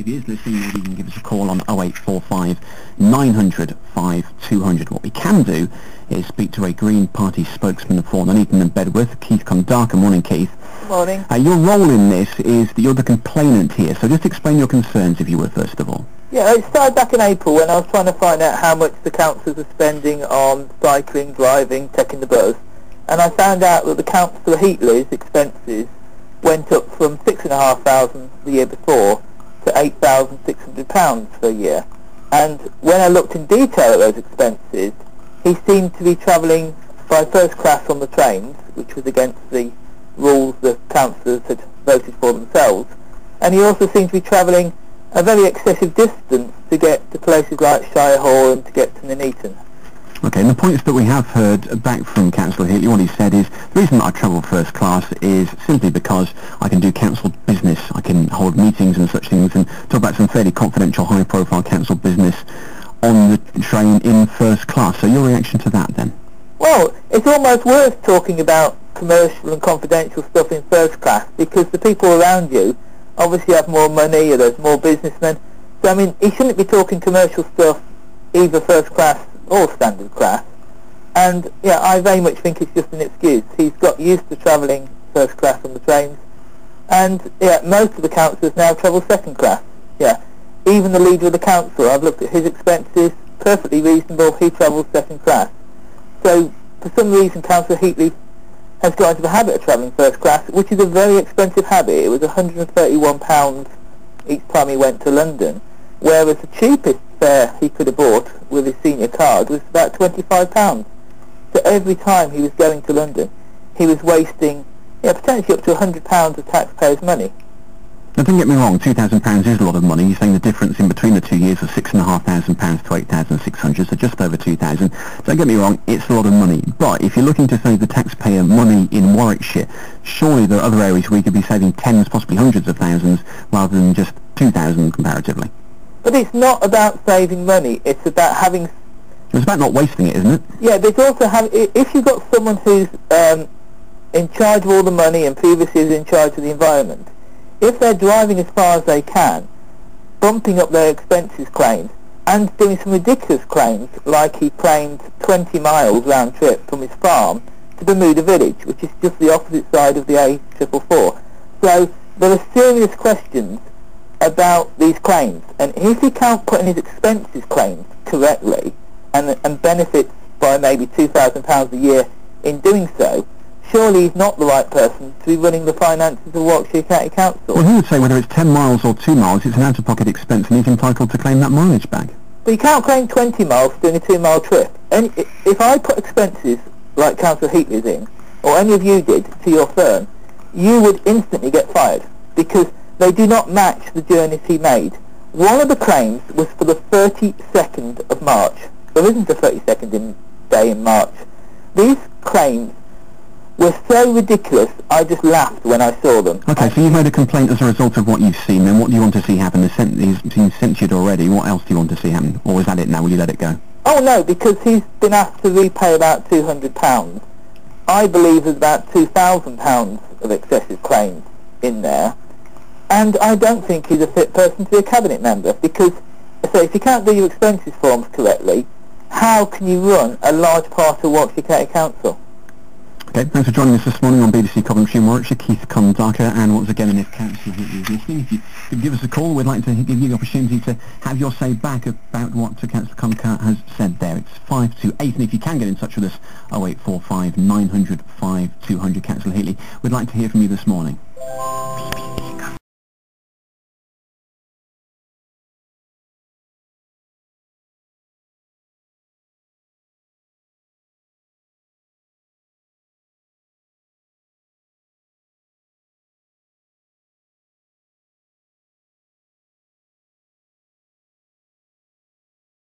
if he is listening, maybe you can give us a call on 0845 900 5200. What we can do is speak to a Green Party spokesman for Nuneaton and Bedworth, Keith Kondakor. Morning, Keith. Good morning. Your role in this is that you're the complainant here, so just explain your concerns, if you would, first of all. Yeah, it started back in April when I was trying to find out how much the councils are spending on cycling, driving, taking the bus, and I found out that the Cllr Heatley's expenses went up from £6,500 the year before to £8,600 per year. And when I looked in detail at those expenses, he seemed to be travelling by first class on the trains, which was against the rules the councillors had voted for themselves. And he also seemed to be travelling a very excessive distance to get to places like Shire Hall and to get to Nuneaton. Okay, and the points that we have heard back from Cllr Heatley, what he said is, the reason that I travel first class is simply because I can do council business. I can hold meetings and such things and talk about some fairly confidential, high-profile council business on the train in first class. So your reaction to that, then? Well, it's almost worth talking about commercial and confidential stuff in first class because the people around you obviously have more money, or there's more businessmen. So, I mean, he shouldn't be talking commercial stuff either first class or standard class. And, yeah, I very much think it's just an excuse. He's got used to travelling first class on the trains. And, yeah, most of the councillors now travel second class. Yeah, even the leader of the council, I've looked at his expenses, perfectly reasonable, he travels second class. So, for some reason, Cllr Heatley has got into the habit of travelling first class, which is a very expensive habit. It was £131 each time he went to London, whereas the cheapest fare he could have bought with his senior card was about £25. So every time he was going to London, he was wasting potentially up to £100 of taxpayers' money. Now, don't get me wrong, £2,000 is a lot of money. You're saying the difference in between the 2 years was £6,500 to £8,600, so just over £2,000. Don't get me wrong, it's a lot of money. But if you're looking to save the taxpayer money in Warwickshire, surely there are other areas where you could be saving tens, possibly hundreds of thousands, rather than just 2,000 comparatively. But it's not about saving money, it's about having... It's about not wasting it, isn't it? Yeah, there's also if you've got someone who's in charge of all the money and previously is in charge of the environment, if they're driving as far as they can, bumping up their expenses claims, and doing some ridiculous claims, like he claimed 20 miles round trip from his farm to Bermuda Village, which is just the opposite side of the A444. So there are serious questions about these claims, and if he can't put in his expenses claims correctly, and benefits by maybe £2,000 a year in doing so, surely he's not the right person to be running the finances of Warwickshire County Council. Well, he would say whether it's 10 miles or 2 miles, it's an out-of-pocket expense and he's entitled to claim that mileage back. But you can't claim 20 miles doing a 2-mile trip. And if I put expenses like Cllr Heatley's in, or any of you did, to your firm, you would instantly get fired because they do not match the journeys he made. One of the claims was for the 32nd of March. There isn't a 32nd day in March. These claims were so ridiculous, I just laughed when I saw them. Okay, so you've made a complaint as a result of what you've seen, then what do you want to see happen? He's been censured already, what else do you want to see happen? Or is that it now, will you let it go? Oh no, because he's been asked to repay about £200. I believe there's about £2,000 of excessive claims in there, and I don't think he's a fit person to be a cabinet member, because if you can't do your expenses forms correctly, how can you run a large part of Warwickshire County Council? Okay, thanks for joining us this morning on BBC Coventry and Warwickshire. Keith Kondakor, and once again, if Cllr Heatley is listening, if you could give us a call, we'd like to give you the opportunity to have your say back about what Cllr Kondakor has said there. It's 528, and if you can get in touch with us, 0845 900 5200, Cllr Heatley. We'd like to hear from you this morning.